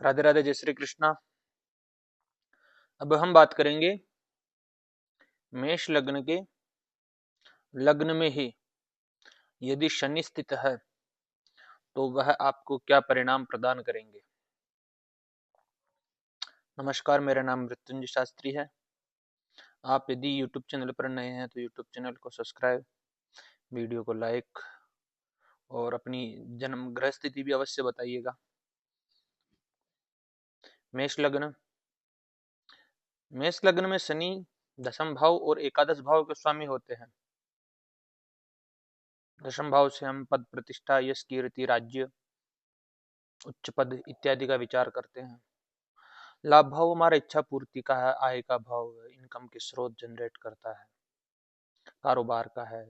राधे राधे, जय श्री कृष्णा। अब हम बात करेंगे मेष लग्न के लग्न में ही यदि शनि स्थित है तो वह आपको क्या परिणाम प्रदान करेंगे। नमस्कार, मेरा नाम मृत्युंजय शास्त्री है। आप यदि YouTube चैनल पर नए हैं तो YouTube चैनल को सब्सक्राइब, वीडियो को लाइक और अपनी जन्म ग्रह स्थिति भी अवश्य बताइएगा। मेष लग्न में शनि दशम भाव और एकादश भाव के स्वामी होते हैं। दशम भाव से हम पद प्रतिष्ठा, यश, कीर्ति, राज्य, उच्च पद इत्यादि का विचार करते हैं। लाभ भाव हमारा इच्छा पूर्ति का है, आय का भाव है, इनकम के स्रोत जनरेट करता है, कारोबार का है,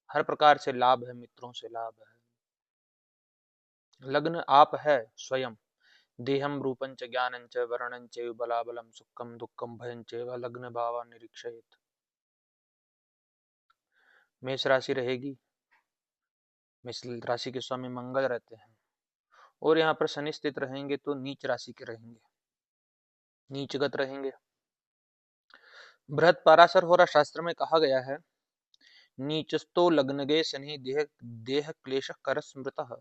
हर प्रकार से लाभ है, मित्रों से लाभ है। लग्न आप है स्वयं, देहम रूपं च ज्ञानं च वर्णं च बलाबलम सुखम दुखम भयं च लग्न भावा निरीक्षयेत्। मेष राशि रहेगी, मेष राशि के स्वामी मंगल रहते हैं और यहाँ पर शनि स्थित रहेंगे तो नीच राशि के रहेंगे, नीचगत रहेंगे। बृहद पराशर होरा शास्त्र में कहा गया है, नीचस्तो लग्नगे शनि देह देह क्लेश कर स्मृतः।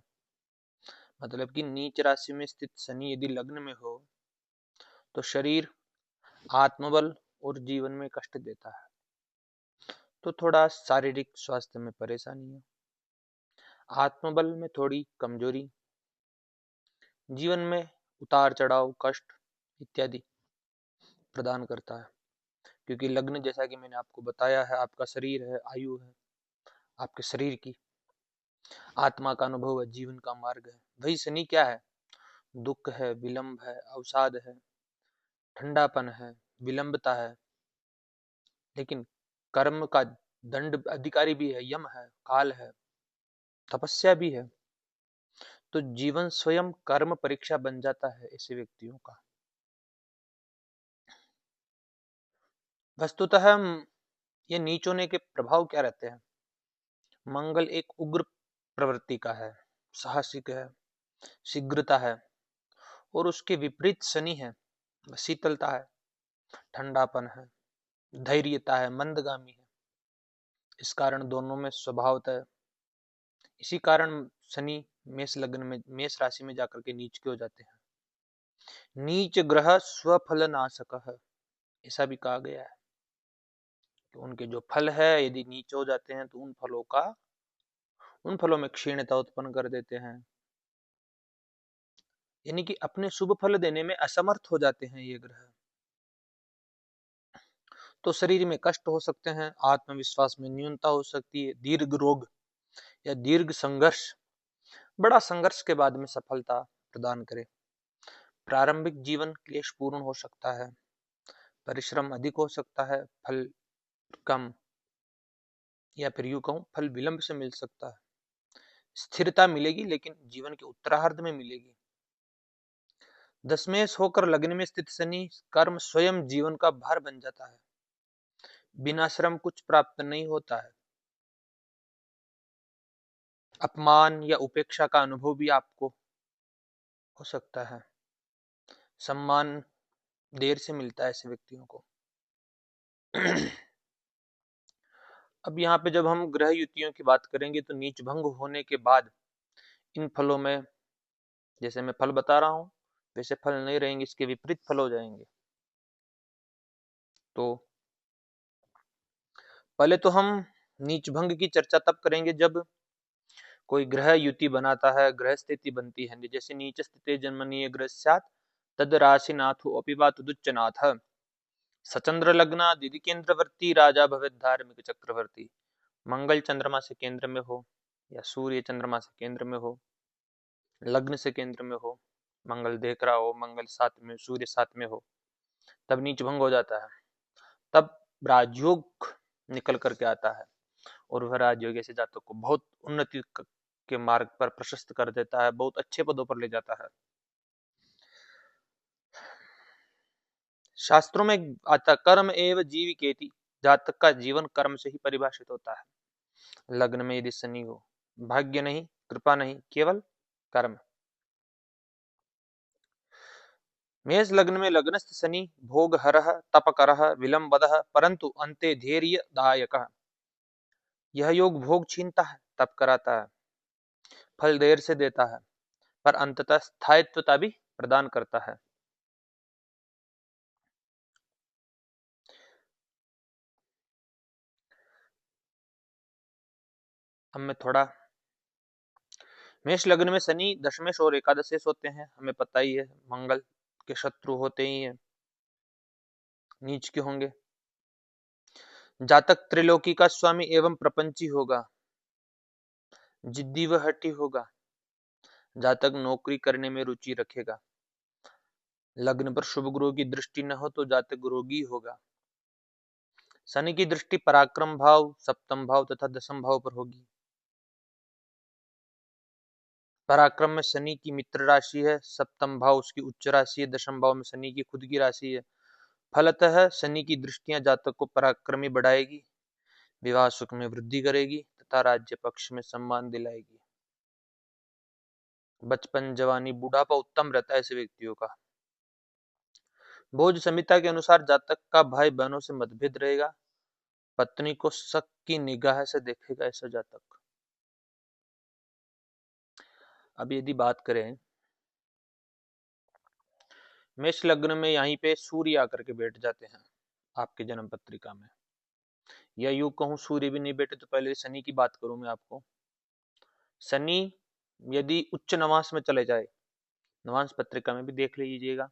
मतलब कि नीच राशि में स्थित शनि यदि लग्न में हो तो शरीर, आत्मबल और जीवन में कष्ट देता है, तो थोड़ा शारीरिक स्वास्थ्य में परेशानी है, आत्मबल में थोड़ी कमजोरी, जीवन में उतार चढ़ाव, कष्ट इत्यादि प्रदान करता है। क्योंकि लग्न, जैसा कि मैंने आपको बताया है, आपका शरीर है, आयु है, आपके शरीर की आत्मा का अनुभव है, जीवन का मार्ग है। वही शनि क्या है? दुख है, विलंब है, अवसाद है, ठंडापन है, विलंबता है। लेकिन कर्म का दंड अधिकारी भी है, यम है, काल है, तपस्या भी है। तो जीवन स्वयं कर्म परीक्षा बन जाता है ऐसे व्यक्तियों का। वस्तुतः ये नीच होने के प्रभाव क्या रहते हैं? मंगल एक उग्र प्रवृत्ति का है, साहसिक है, शीघ्रता है, और उसके विपरीत शनि है, शीतलता है, ठंडापन है, धैर्यता है, मंदगामी है। इस कारण दोनों में स्वभावतः, इसी कारण शनि मेष लग्न में, मेष राशि में जाकर के नीच के हो जाते हैं। नीच ग्रह स्वफल नाशक है, ऐसा भी कहा गया है कि उनके जो फल है यदि नीच हो जाते हैं तो उन फलों में क्षीणता उत्पन्न कर देते हैं, यानी कि अपने शुभ फल देने में असमर्थ हो जाते हैं ये ग्रह। तो शरीर में कष्ट हो सकते हैं, आत्मविश्वास में न्यूनता हो सकती है, दीर्घ रोग या दीर्घ संघर्ष, बड़ा संघर्ष के बाद में सफलता प्रदान करे। प्रारंभिक जीवन क्लेशपूर्ण हो सकता है, परिश्रम अधिक हो सकता है, फल कम, या फिर यूं कहूं फल विलंब से मिल सकता है। स्थिरता मिलेगी लेकिन जीवन के उत्तरार्ध में मिलेगी। दशमेश होकर लग्न में स्थित शनि कर्म स्वयं जीवन का भार बन जाता है, बिना श्रम कुछ प्राप्त नहीं होता है। अपमान या उपेक्षा का अनुभव भी आपको हो सकता है, सम्मान देर से मिलता है ऐसे व्यक्तियों को। अब यहाँ पे जब हम ग्रह युतियों की बात करेंगे तो नीच भंग होने के बाद इन फलों में, जैसे मैं फल बता रहा हूं वैसे फल नहीं रहेंगे, इसके विपरीत फल हो जाएंगे। तो पहले तो हम नीच भंग की चर्चा तब करेंगे जब कोई ग्रह युति बनाता है, ग्रह स्थिति बनती है। जैसे नीच स्थिति जन्मनीय ग्रह स्यात् तद राशि नाथो अपि वा तदुच्चनाथ सचंद्र लग्ना दिदि केंद्रवर्ती राजा भवेत् धार्मिक चक्रवर्ती। मंगल चंद्रमा से केंद्र में हो या सूर्य चंद्रमा से केंद्र में हो, लग्न से केंद्र में हो, मंगल देख रहा हो, मंगल साथ में, सूर्य साथ में हो, तब नीच भंग हो जाता है। तब राजयोग निकल करके आता है और वह राजयोग ऐसे जातक को बहुत उन्नति के मार्ग पर प्रशस्त कर देता है, बहुत अच्छे पदों पर ले जाता है। शास्त्रों में आता कर्म एवं जीविकेति, जातक का जीवन कर्म से ही परिभाषित होता है। लग्न में यदि शनि हो, भाग्य नहीं, कृपा नहीं, केवल कर्म। मेष लग्न में लग्नस्थ शनि भोग हरः तपकरः विलंबदः परंतु अंते धैर्यदायकः। यह योग भोग छीनता है, तप कराता है, फल देर से देता है, पर अंततः स्थायित्वता भी प्रदान करता है। अब मैं थोड़ा, मेष लग्न में शनि दशमेश और एकादशेश होते हैं, हमें पता ही है, मंगल के शत्रु होते ही हैं, नीच के होंगे। जातक त्रिलोकी का स्वामी एवं प्रपंची होगा, जिद्दी व हठी होगा। जातक नौकरी करने में रुचि रखेगा। लग्न पर शुभ ग्रह की दृष्टि न हो तो जातक रोगी होगा। शनि की दृष्टि पराक्रम भाव, सप्तम भाव तथा दसम भाव पर होगी। पराक्रम में शनि की मित्र राशि है, सप्तम भाव उसकी उच्च राशि है, दशम भाव में शनि की खुद की राशि है। फलतः शनि की दृष्टियां जातक को पराक्रमी बढ़ाएगी, विवाह सुख में वृद्धि करेगी तथा राज्य पक्ष में सम्मान दिलाएगी। बचपन, जवानी, बुढ़ापा उत्तम रहता है ऐसे व्यक्तियों का। भोज संहिता के अनुसार जातक का भाई बहनों से मतभेद रहेगा, पत्नी को शक की निगाह से देखेगा ऐसा जातक। अब यदि बात करें, मेष लग्न में यहीं पे सूर्य आकर के बैठ जाते हैं आपके जन्म पत्रिका में, या यूं कहूं सूर्य भी नहीं बैठे तो पहले शनि की बात करूं मैं आपको। शनि यदि उच्च नवांश में चले जाए, नवांश पत्रिका में भी देख लीजिएगा,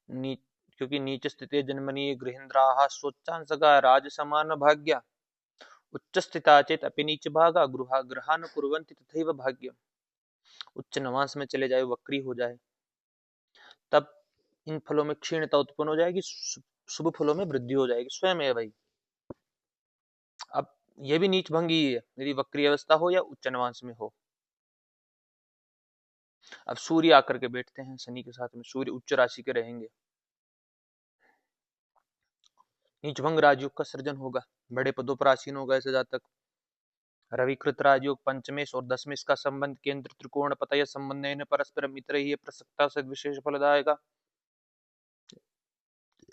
क्योंकि नीच स्थिते जन्मनि गृहेन्द्राः स्वोच्चांसगा राज समान भाग्या उच्च स्थिता चेत अपि नीच भागा ग्रहान कुर्वन्ति तथैव भाग्यम। उच्च नवांश में चले जाए, वक्री हो जाए, तब इन फलों में क्षीणता उत्पन्न हो जाएगी, शुभ फलों में वृद्धि हो जाएगी स्वयं है भाई। अब यह भी नीच भंगी है यदि वक्री अवस्था हो या उच्च नवांश में हो। अब सूर्य आकर के बैठते हैं शनि के साथ में, सूर्य उच्च राशि के रहेंगे, नीचभंग राजयोग का सृजन होगा, बड़े पदों पर आसीन होगा ऐसे जातक। रविकृत राजयोग पंचमेश और दसमेश का संबंध केंद्र त्रिकोण पतय संबंध परस्पर मित्र ही प्रसक्ता से विशेष फलदायक,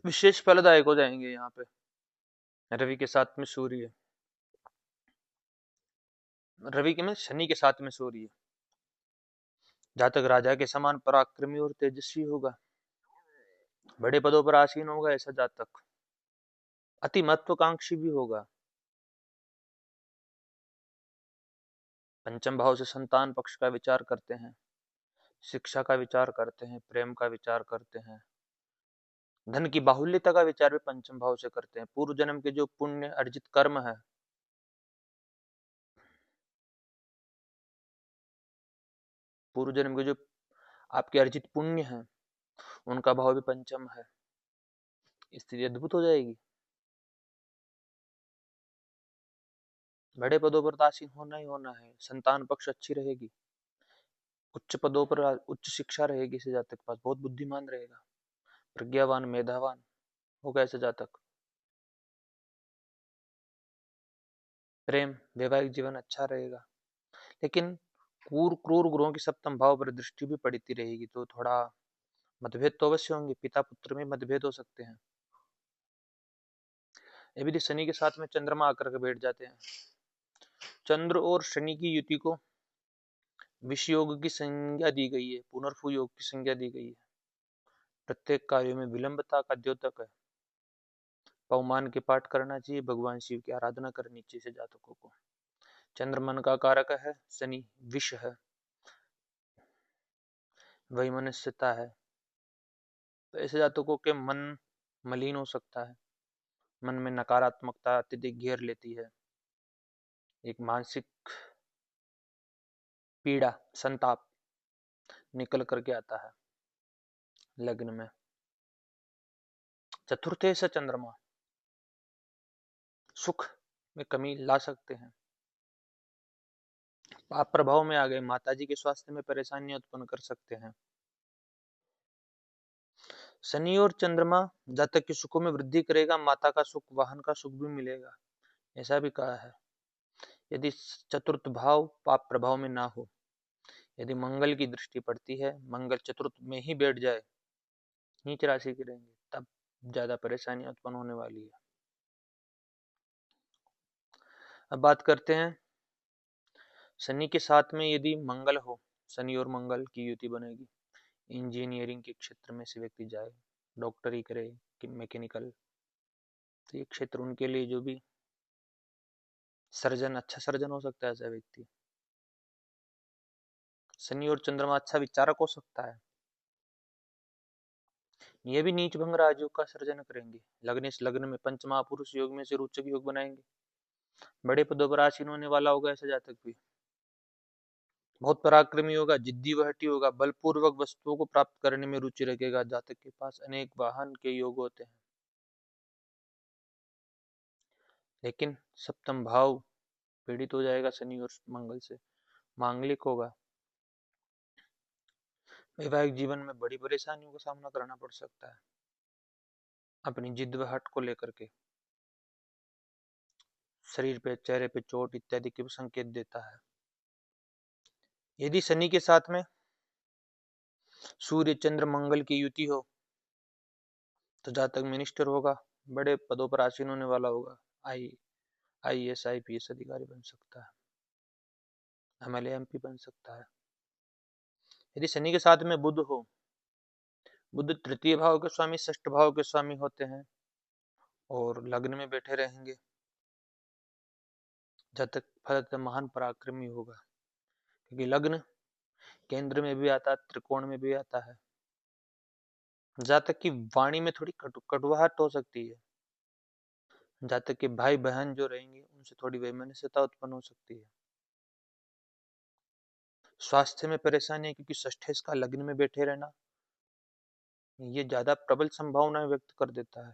विशेष फलदायक हो जाएंगे यहाँ पे रवि के साथ में सूर्य, रवि के में शनि के साथ में सूर्य। जातक राजा के समान पराक्रमी और तेजस्वी होगा, बड़े पदों पर आसीन होगा ऐसा जातक, अति महत्वाकांक्षी भी होगा। पंचम भाव से संतान पक्ष का विचार करते हैं, शिक्षा का विचार करते हैं, प्रेम का विचार करते हैं, धन की बाहुल्यता का विचार भी पंचम भाव से करते हैं। पूर्व जन्म के जो पुण्य अर्जित कर्म है, पूर्व जन्म के जो आपके अर्जित पुण्य है, उनका भाव भी पंचम है, स्थिति अद्भुत हो जाएगी। बड़े पदों पर आसीन होना ही होना है, संतान पक्ष अच्छी रहेगी, उच्च पदों पर उच्च शिक्षा रहेगी, इसे जातक के पास बहुत बुद्धिमान रहेगा, प्रज्ञावान मेधावान होगा ऐसे जातक। प्रेम वैवाहिक जीवन अच्छा रहेगा, लेकिन क्रूर ग्रहों की सप्तम भाव पर दृष्टि भी पड़ती रहेगी, तो थोड़ा मतभेद तो अवश्य होंगे, पिता पुत्र में मतभेद हो सकते हैं। यदि शनि के साथ में चंद्रमा आकर के बैठ जाते हैं, चंद्र और शनि की युति को विष योग की संज्ञा दी गई है, पुनर्फु योग की संज्ञा दी गई है। प्रत्येक कार्य में विलंबता का द्योतक है, पवमान के पाठ करना चाहिए, भगवान शिव की आराधना करनी चाहिए जातकों को। चंद्र मन का कारक है, शनि विष है, वैमनस्यता है, तो ऐसे जातकों के मन मलिन हो सकता है, मन में नकारात्मकता अत्यधिक घेर लेती है, एक मानसिक पीड़ा संताप निकल करके आता है लग्न में। चतुर्थ से चंद्रमा सुख में कमी ला सकते हैं, पाप प्रभाव में आ गए, माताजी के स्वास्थ्य में परेशानियां उत्पन्न कर सकते हैं। शनि और चंद्रमा जातक के सुखों में वृद्धि करेगा, माता का सुख, वाहन का सुख भी मिलेगा, ऐसा भी कहा है। यदि चतुर्थ भाव पाप प्रभाव में ना हो, यदि मंगल की दृष्टि पड़ती है, मंगल चतुर्थ में ही बैठ जाए, नीच राशि के रहेंगे तब ज्यादा परेशानी उत्पन्न होने वाली है। अब बात करते हैं शनि के साथ में यदि मंगल हो, शनि और मंगल की युति बनेगी, इंजीनियरिंग के क्षेत्र में से व्यक्ति जाए, डॉक्टरी करे कि मैकेनिकल, तो ये क्षेत्र उनके लिए जो भी सर्जन, अच्छा सर्जन हो सकता है ऐसा व्यक्ति। शनि और चंद्रमा अच्छा विचारक हो सकता है। ये भी नीच भंग राजयोग का सर्जन करेंगे। लग्न इस लग्न में पंच महापुरुष योग में से रोचक योग बनाएंगे। बड़े पदों पर आसीन होने वाला होगा ऐसा जातक भी। बहुत पराक्रमी होगा, जिद्दी वहटी होगा, बलपूर्वक वस्तुओं को प्राप्त करने में रुचि रखेगा। जातक के पास अनेक वाहन के योग होते हैं। लेकिन सप्तम भाव पीड़ित हो जाएगा शनि और मंगल से, मांगलिक होगा। वैवाहिक जीवन में बड़ी परेशानियों का सामना करना पड़ सकता है अपनी जिद व हट को लेकर के। शरीर पे, चेहरे पे चोट इत्यादि के भी संकेत देता है। यदि शनि के साथ में सूर्य चंद्र मंगल की युति हो तो जातक मिनिस्टर होगा, बड़े पदों पर आसीन होने वाला होगा। IAS IPS अधिकारी बन सकता है, MLA MP बन सकता है। यदि शनि के साथ में बुध हो, बुध तृतीय भाव के स्वामी, षष्ठ भाव के स्वामी होते हैं और लग्न में बैठे रहेंगे, जातक फलतः महान पराक्रमी होगा, क्योंकि लग्न केंद्र में भी आता है, त्रिकोण में भी आता है। जातक की वाणी में थोड़ी कटुवाहट हो सकती है। जातक के भाई बहन जो रहेंगे उनसे थोड़ी वैमनस्यता उत्पन्न हो सकती है। स्वास्थ्य में परेशानी है, क्योंकि षष्ठेश का लग्न में बैठे रहना ये ज्यादा प्रबल संभावनाएं व्यक्त कर देता है।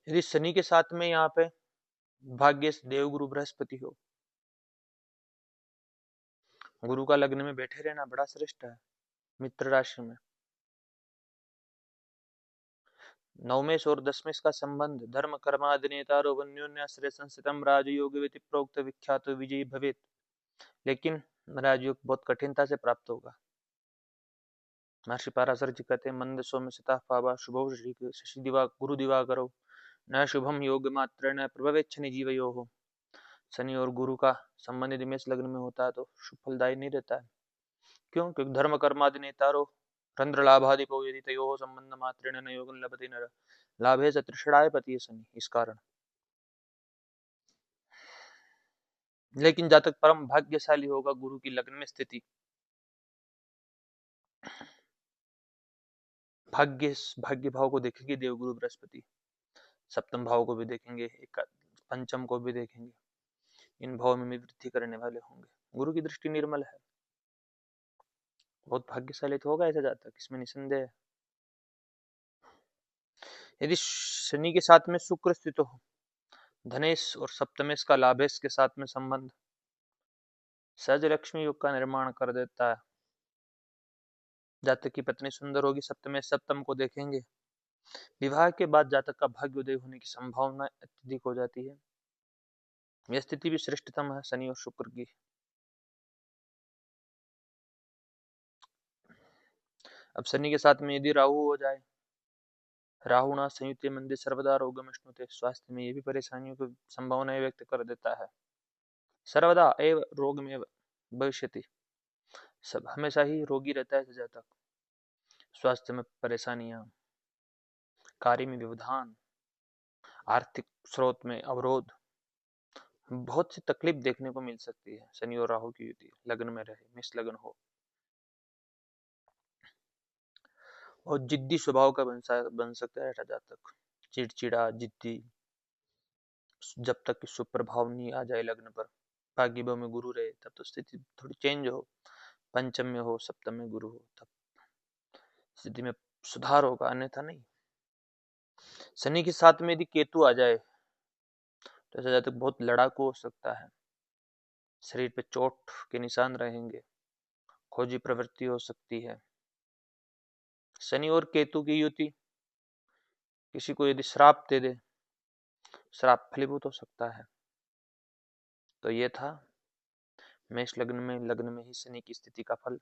यदि शनि के साथ में यहाँ पे भाग्य देवगुरु बृहस्पति हो, गुरु का लग्न में बैठे रहना बड़ा श्रेष्ठ है। मित्र राशि में नवमेश और दशमेश का संबंध धर्म कर्मादिनेतारो वन्योन्याश्रय संस्थितम राजयोग विति प्रोक्त विख्यात विजयी भवेत। लेकिन राजयोग बहुत कठिनता से प्राप्त होगा। महर्षि पराशर जी कहते हैं, मंद सौम्य सिता पावा शुभो शशि दिवा गुरु दिवाकरो न शुभम योग मात्र न प्रभवेच्छनि जीवयो। शनि और गुरु का संबंध यदि मेष लग्न में होता है तो शुभ फलदायी नहीं रहता है। क्यों? क्योंकि धर्म कर्मादि नेतारो रंध्र लाभादिपो यदि तयोः संबंध मात्रेण न योगं लभते नर लाभे च तृषणाय पतिः शनि। इस कारण लेकिन जातक परम भाग्यशाली होगा, गुरु की लग्न में स्थिति भाग्य भाव को देखेंगे देवगुरु बृहस्पति, सप्तम भाव को भी देखेंगे, पंचम को भी देखेंगे। इन भाव में वृद्धि करने वाले होंगे। गुरु की दृष्टि निर्मल है, बहुत भाग्यशाली तो होगा ऐसा जातक, इसमें निसंदेह है। यदि शनि के साथ में शुक्र स्थित हो, धनेश और सप्तमेश का लाभेश के साथ में संबंध सहज लक्ष्मी योग का निर्माण कर देता है। जातक की पत्नी सुंदर होगी, सप्तमेश सप्तम को देखेंगे। विवाह के बाद जातक का भाग्योदय होने की संभावना अत्यधिक हो जाती है। यह स्थिति भी श्रेष्ठतम है शनि और शुक्र की। अब शनि के साथ में यदि राहु हो जाए, राहुणा संयुक्त मंदिर सर्वदा रोगम अश्नुते, स्वास्थ्य में ये भी परेशानियों की संभावनाएं व्यक्त कर देता है। सर्वदा एव रोग में भविष्यति, सब हमेशा ही रोगी रहता है जातक। स्वास्थ्य में परेशानियां, कार्य में व्यवधान, आर्थिक स्रोत में अवरोध, बहुत सी तकलीफ देखने को मिल सकती है। शनि और राहु की युति लग्न में रहे, मिस लग्न हो, और जिद्दी स्वभाव का बन सकता है ऐसा जातक, चिड़चिड़ा जिद्दी, जब तक कि सुप्रभाव नहीं आ जाए लग्न पर। भाग्य भाव में गुरु रहे तब तो स्थिति थोड़ी चेंज हो, पंचम में हो, सप्तम में गुरु हो, तब स्थिति में सुधार होगा, अन्यथा नहीं। शनि के साथ में यदि केतु आ जाए तो ऐसा जातक बहुत लड़ाकू हो सकता है। शरीर पे चोट के निशान रहेंगे, खोजी प्रवृत्ति हो सकती है। शनि और केतु की युति किसी को यदि श्राप दे दे, श्राप फलीभूत हो सकता है। तो ये था मेष लग्न में ही शनि की स्थिति का फल।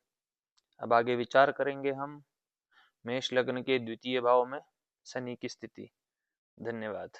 अब आगे विचार करेंगे हम मेष लग्न के द्वितीय भाव में शनि की स्थिति। धन्यवाद।